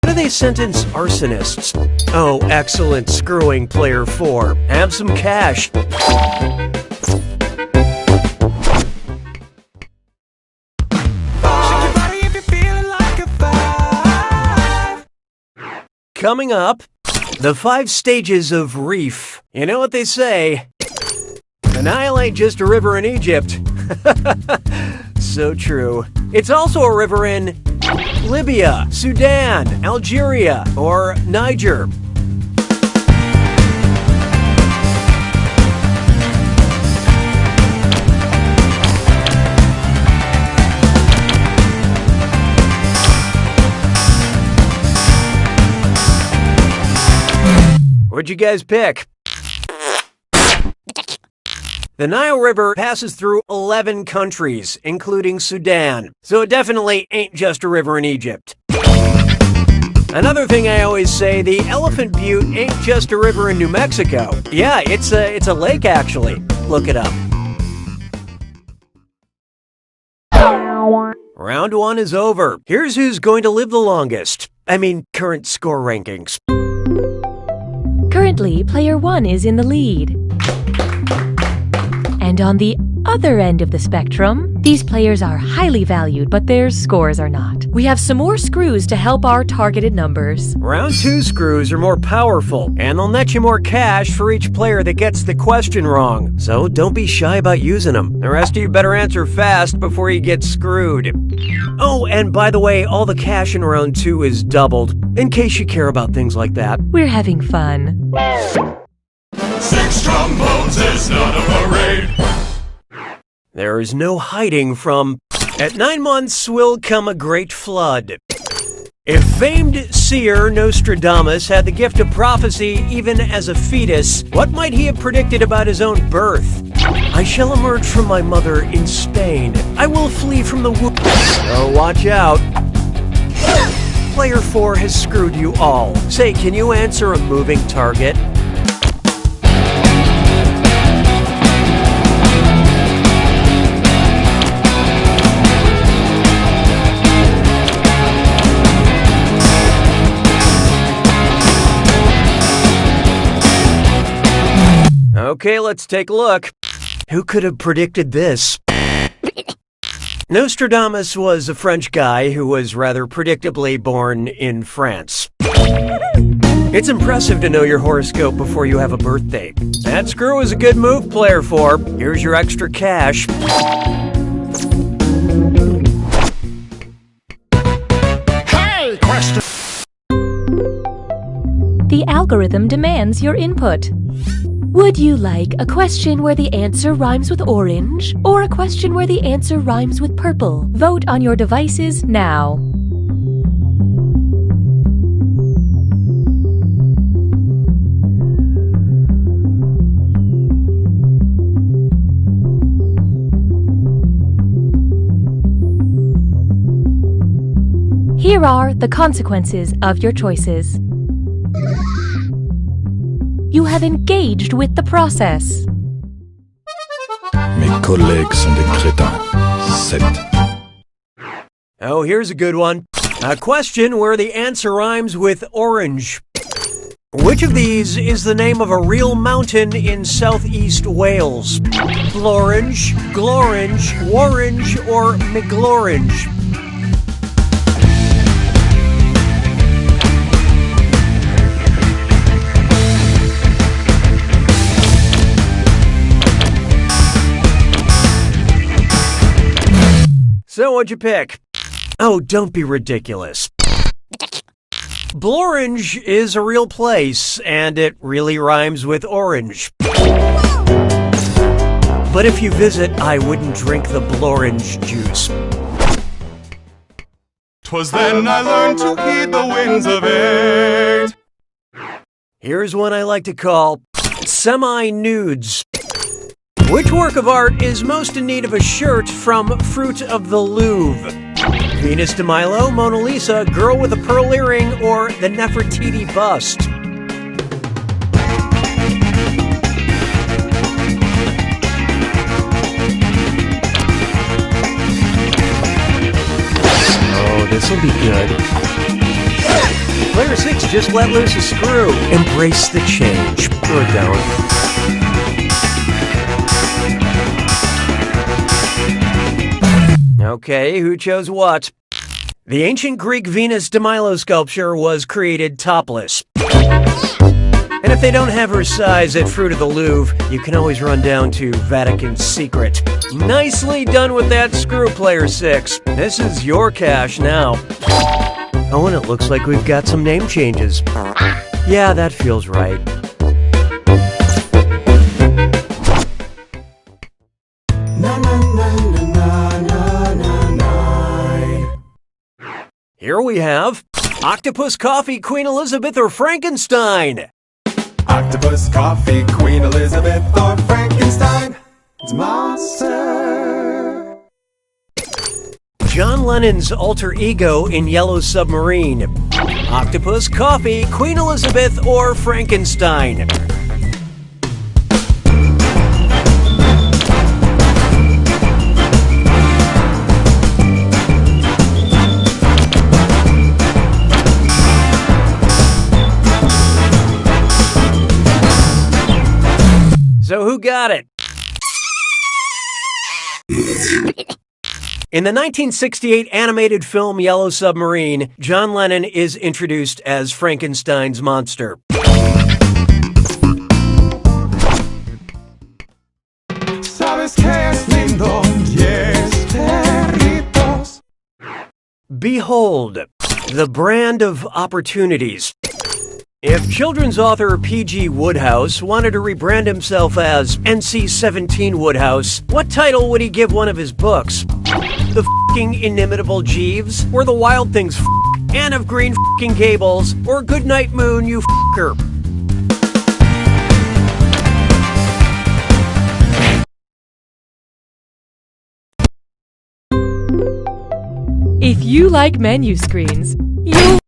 Speaker 12: do they sentence arsonists? Oh, excellent screwing, Player 4. Have some cash. Coming up, the 5 stages of reef. You know what they say? The Nile ain't just a river in Egypt. So true. It's also a river in Libya, Sudan, Algeria, or Niger. What'd you guys pick? The Nile River passes through 11 countries, including Sudan, so it definitely ain't just a river in Egypt. Another thing I always say, the Elephant Butte ain't just a river in New Mexico. Yeah, it's a lake actually. Look it up. Round 1 is over. Here's who's going to live the longest. I mean, current score rankings.
Speaker 9: Currently, player 1 is in the lead. And on the other end of the spectrum, these players are highly valued, but their scores are not. We have some more screws to help our targeted numbers.
Speaker 12: Round 2 screws are more powerful, and they'll net you more cash for each player that gets the question wrong. So don't be shy about using them. The rest of you better answer fast before you get screwed. Oh, and by the way, all the cash in round 2 is doubled, in case you care about things like that.
Speaker 9: We're having fun.
Speaker 7: 6 trombones is not a parade.
Speaker 12: There is no hiding from, at 9 months will come a great flood. If famed seer Nostradamus had the gift of prophecy even as a fetus, what might he have predicted about his own birth? I shall emerge from my mother in Spain. I will flee from the womb. Oh, watch out. Player 4 has screwed you all. Say, can you answer a moving target? Okay, let's take a look. Who could have predicted this? Nostradamus was a French guy who was rather predictably born in France. It's impressive to know your horoscope before you have a birthday. That screw is a good move, Player 4. Here's your extra cash.
Speaker 7: Hey, question.
Speaker 9: The algorithm demands your input. Would you like a question where the answer rhymes with orange, or a question where the answer rhymes with purple? Vote on your devices now. Here are the consequences of your choices. You have engaged with the process.
Speaker 13: Mes collègues sont des crétins. 7.
Speaker 12: Oh, here's a good one. A question where the answer rhymes with orange. Which of these is the name of a real mountain in southeast Wales? Florange, Glorange, Warrange, or McGlorange? So what'd you pick? Oh, don't be ridiculous. Blorange is a real place, and it really rhymes with orange. But if you visit, I wouldn't drink the Blorange juice.
Speaker 7: 'Twas then I learned to heed the winds of eight.
Speaker 12: Here's one I like to call semi-nudes. Which work of art is most in need of a shirt from Fruit of the Louvre? Venus de Milo, Mona Lisa, Girl with a Pearl Earring, or the Nefertiti bust? Oh, this'll be good. Player 6 just let loose a screw. Embrace the change. Or don't. Okay, who chose what? The ancient Greek Venus de Milo sculpture was created topless. And if they don't have her size at Fruit of the Louvre, you can always run down to Vatican's Secret. Nicely done with that screw, Player 6. This is your cash now. Oh, and it looks like we've got some name changes. Yeah, that feels right. Here we have Octopus Coffee, Queen Elizabeth, or Frankenstein.
Speaker 7: Octopus, coffee, Queen Elizabeth, or Frankenstein. It's monster.
Speaker 12: John Lennon's alter ego in Yellow Submarine. Octopus, coffee, Queen Elizabeth, or Frankenstein. So who got it? In the 1968 animated film Yellow Submarine, John Lennon is introduced as Frankenstein's monster.
Speaker 7: Sabes que es lindo, yes, perritos.
Speaker 12: Behold, the brand of opportunities. If children's author P.G. Wodehouse wanted to rebrand himself as NC-17 Wodehouse, what title would he give one of his books? The f***ing inimitable Jeeves? Or The Wild Things f***? Anne of Green f***ing Gables? Or Goodnight Moon, you f***er?
Speaker 9: If you like menu screens, you'll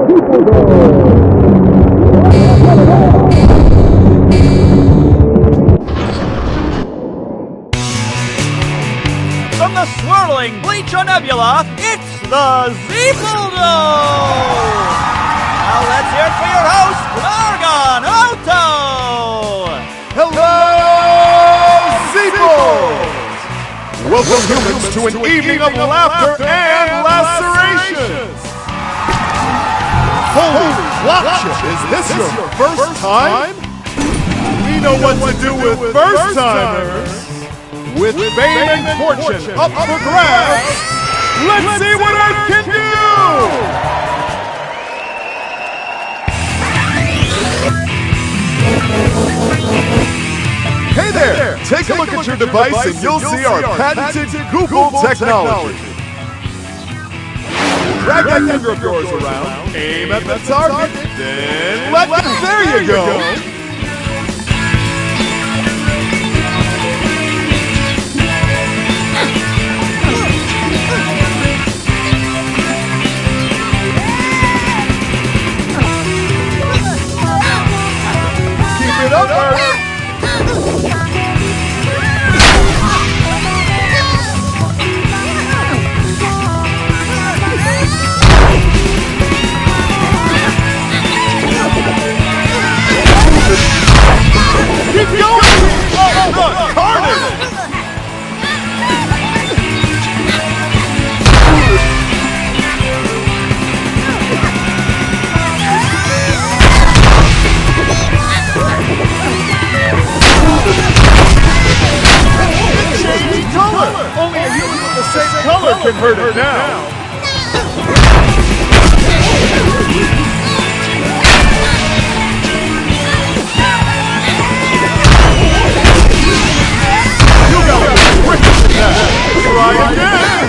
Speaker 14: People go. From the swirling Bleacher Nebula, it's the Zeeple. Now let's hear it for your host, Argon Otto!
Speaker 15: Hello, Zeeples! Welcome humans to an evening of laughter and lacerations! Holy watch! Is this your first time? We know what to do with first-timers! With fame and fortune up for grabs, let's see what Earth can do! Hey there! Take a look at your device and you'll see our patented Google technology. Drag that finger of yours around, aim at the target, then let go. There you go! Keep it up, Earth! Keep going! Oh, carnage! Changing color! Only a human with the same color can hurt it now! Try again!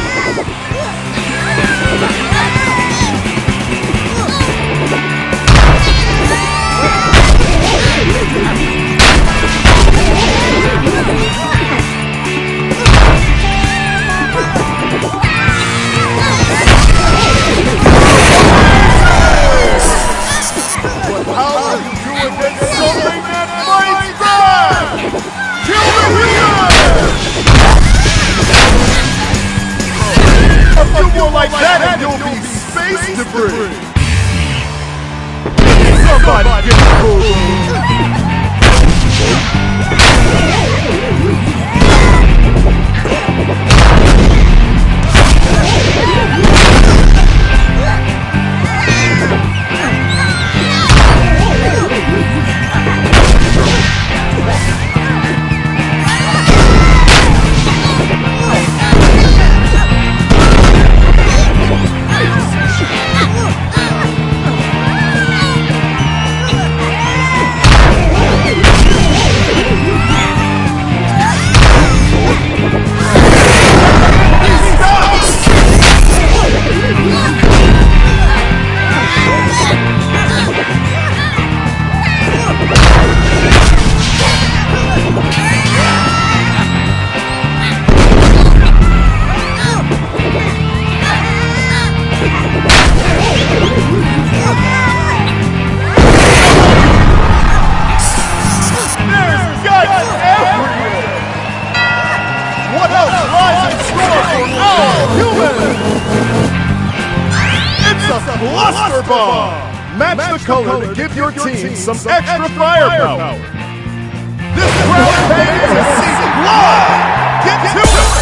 Speaker 15: But how will you do against something that fights back? Kill the human! A few more like that and you'll be space debris! Somebody get the Cluster Bomb! Match the color to give your team some extra firepower! This ground pain is a season blood! Get to it!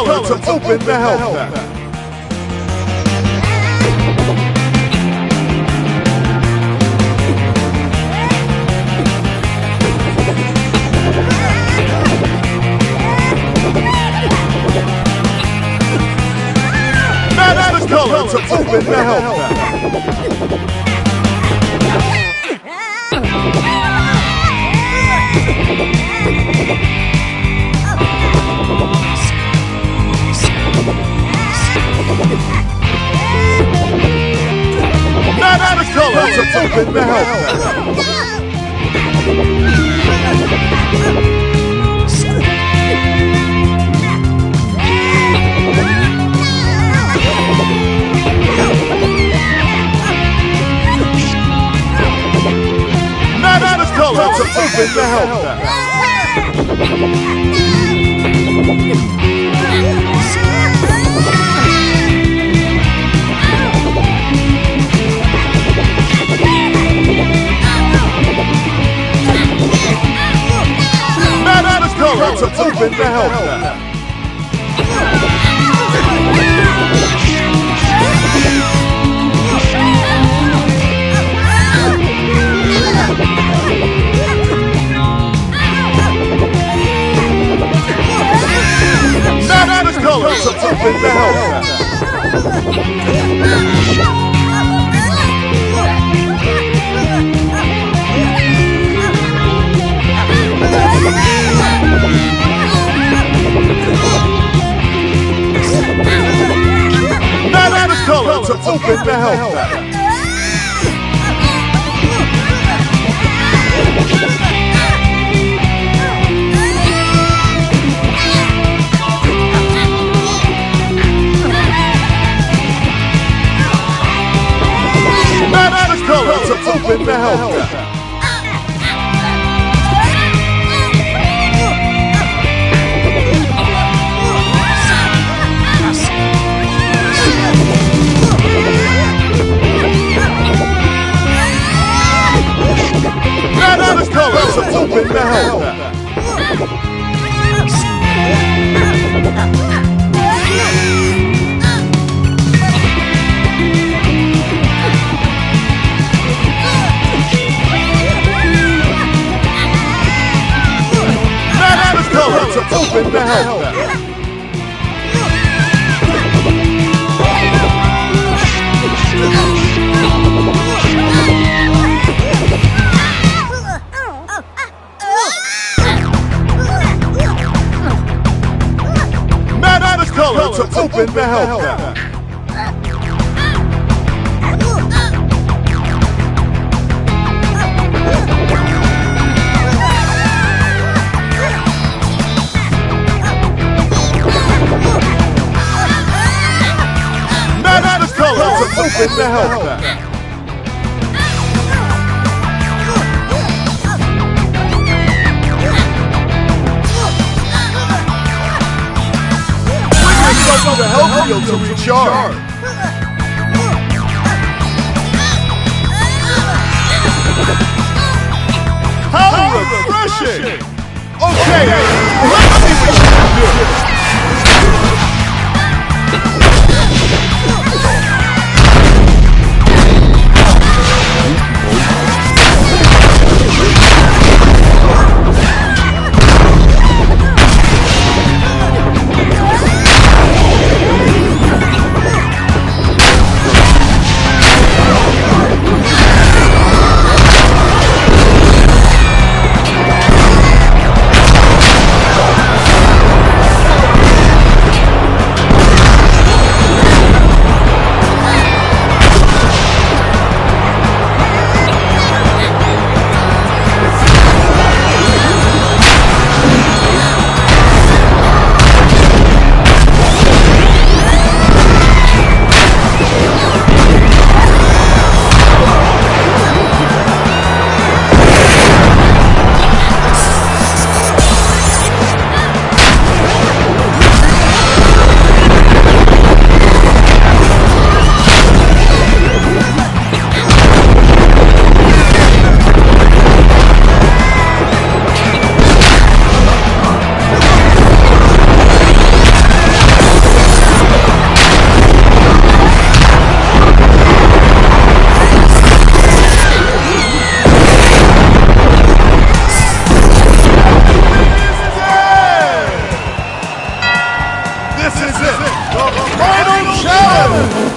Speaker 15: color to open the health pack. Match the color to open the health pack. Match the color to open the health pack. Match the color to open the health pack. Color to open the health pack. Match the color to open the health pack. Match the color to open the health pack. Match the color to open the health pack. Match the color to open the health pack. Match the color to open the health pack. Match the color to open the health pack. Match the color to open the health pack. From the health wheel to recharge. How refreshing! Okay, let's see what you can do. it, the final challenge!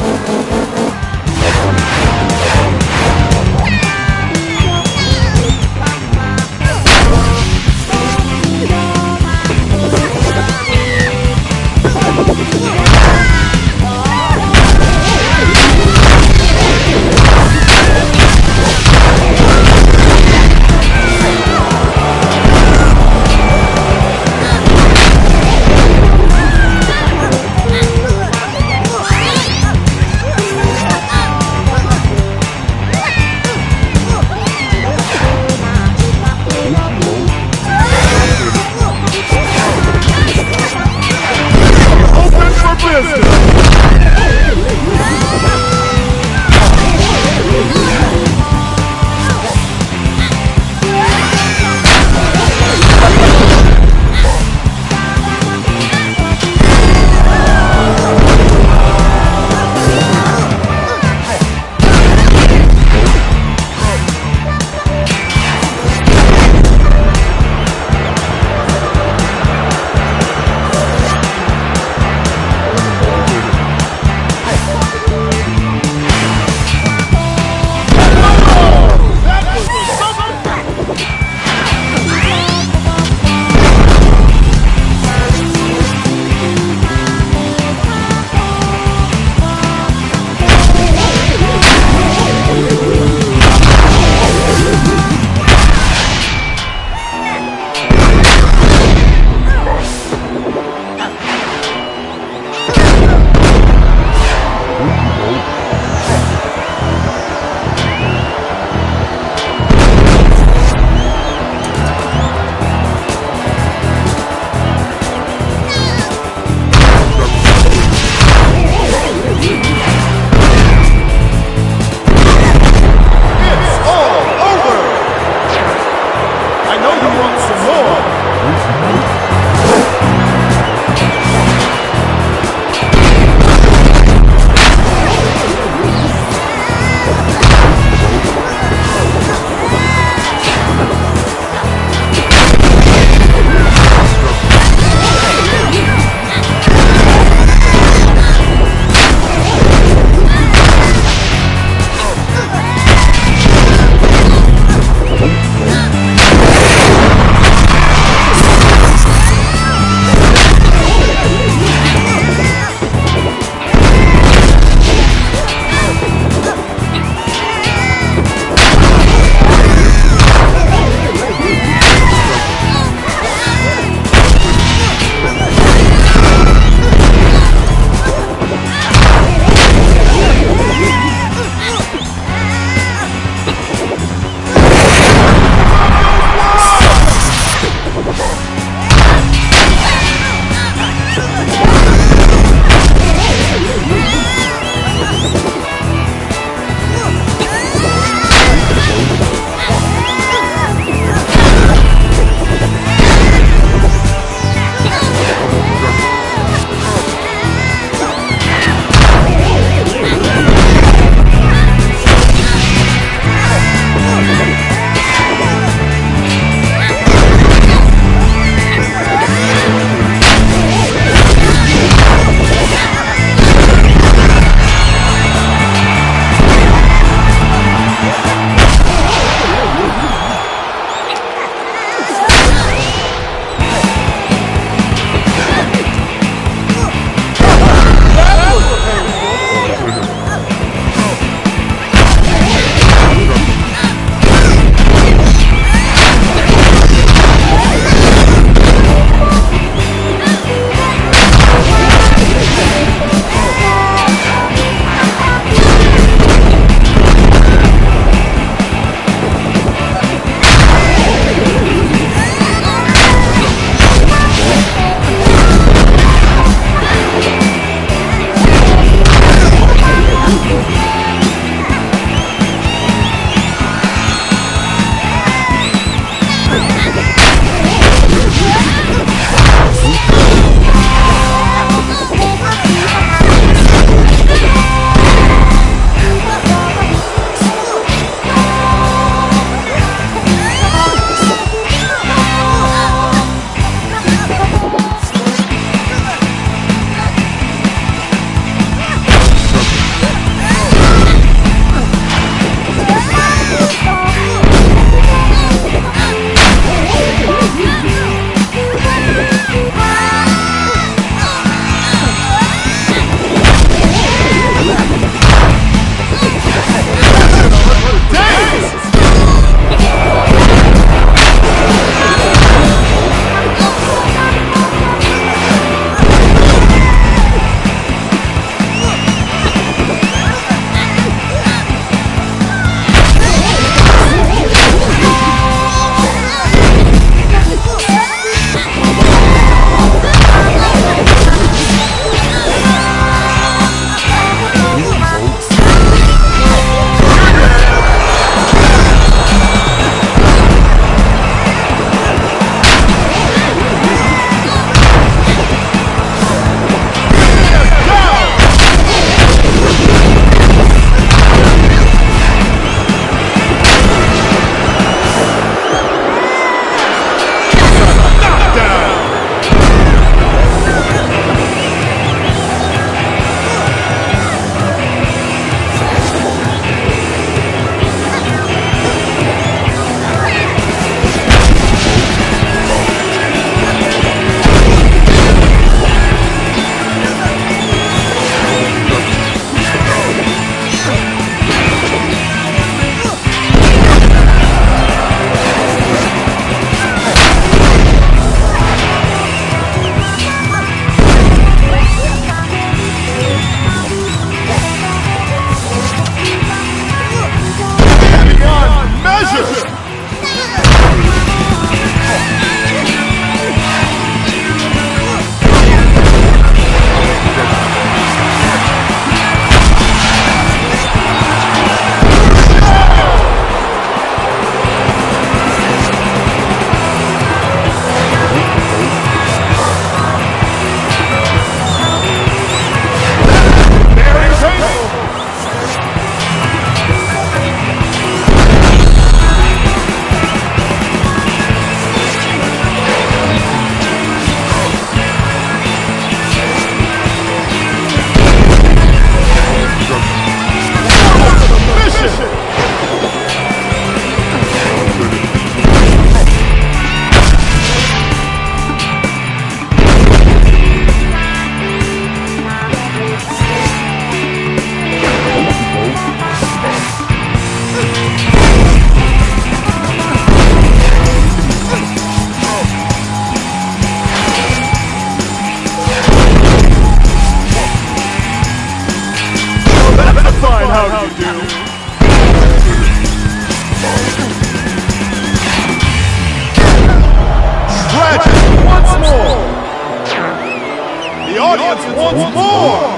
Speaker 15: audience wants more!